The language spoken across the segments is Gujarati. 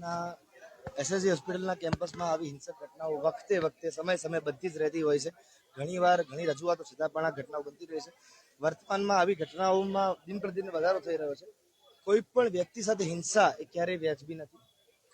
ના એસએસજી હોસ્પિટલના કેમ્પસમાં આવી હિંસક ઘટનાઓ વખતે સમય બધી જ રહેતી હોય છે. ઘણીવાર ઘણી રજૂઆતો છતાં પણ આ ઘટનાઓ બનતી રહે છે. વર્તમાનમાં આવી ઘટનાઓમાં દિન પ્રતિદિન વધારો થઈ રહ્યો છે. કોઈ પણ વ્યક્તિ સાથે હિંસા એ ક્યારેય વ્યાજબી નથી.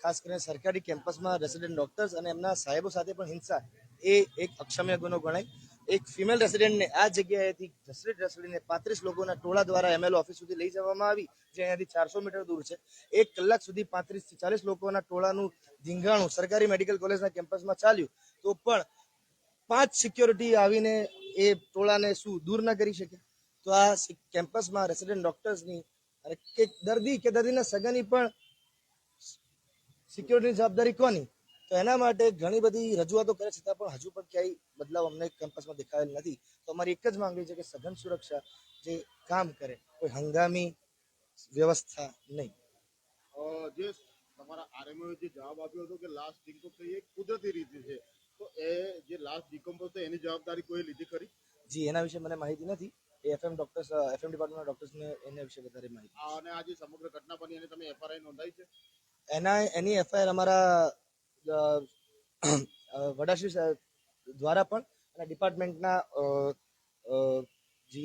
ખાસ કરીને સરકારી કેમ્પસમાં રેસિડેન્ટ ડોક્ટર્સ અને એમના સાહેબો સાથે પણ હિંસા એ એક અક્ષમ્ય ગુનો ગણાય. એક ફિમેલ રેસિડેન્ટને આ જગ્યાએથી ઘસડીને 35 લોકોના ટોળા દ્વારા એમએલઓ ઓફિસ સુધી લઈ જવામાં આવી, જે અહીંયાથી 400 મીટર દૂર છે. 1 કલાક સુધી 35 થી 40 લોકોના ટોળાનું ધીંગાણું સરકારી મેડિકલ કોલેજના કેમ્પસમાં ચાલ્યું, તો પણ 5 સિક્યોરિટી આવીને એ ટોળાને શું દૂર ના કરી શકે? તો આ કેમ્પસમાં રેસિડેન્ટ ડોક્ટર્સની અને દર્દી કે દર્દીના સગાની પણ સિક્યોરિટીની જવાબદારી કોની? તો એના માટે ઘણી બધી રજૂઆતો કરે છતાં પણ હજુ પણ ક્યાંય બદલાવ અમને કેમ્પસમાં દેખાયેલ નથી. તો અમારી એક જ માંગણી છે કે સઘન સુરક્ષા જે કામ કરે, કોઈ હંગામી વ્યવસ્થા નહીં. જે તમારા આરએમઓ જે જવાબ આપ્યો હતો કે લાશ ડિકમ્પોઝ થઈ એક કુદરતી રીતે છે, તો એ જે લાશ ડિકમ્પોઝ થઈ એની જવાબદારી કોઈ લીધી ખરી? જી, એના વિશે મને માહિતી નથી. એફએમ ડિપાર્ટમેન્ટના ડોક્ટર્સને એના વિશે વધારે માહિતી. અને આ જે સમગ્ર ઘટના બની એને તમે એફઆરઆઈ નોંધાઈ છે? એની એફઆઈઆર અમારા વડાશ્રી દ્વારા પણ અને ડિપાર્ટમેન્ટના જે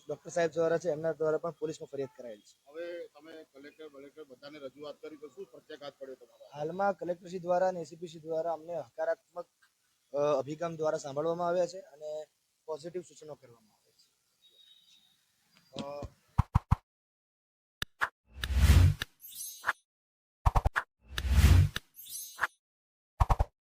ડોક્ટર સાહેબ દ્વારા છે એમના દ્વારા પણ પોલીસમાં ફરિયાદ કરાયેલ છે. હવે તમે કલેક્ટર બધાને રજૂઆત કરી તો શું પ્રત્યાઘાત પડ્યો તમારા? હાલમાં કલેક્ટરશ્રી દ્વારા અને એસીપીશ્રી દ્વારા અમને હકારાત્મક અભિગમ દ્વારા સાંભળવામાં આવ્યા છે અને પોઝિટિવ સૂચનો કરવામાં આવ્યા છે.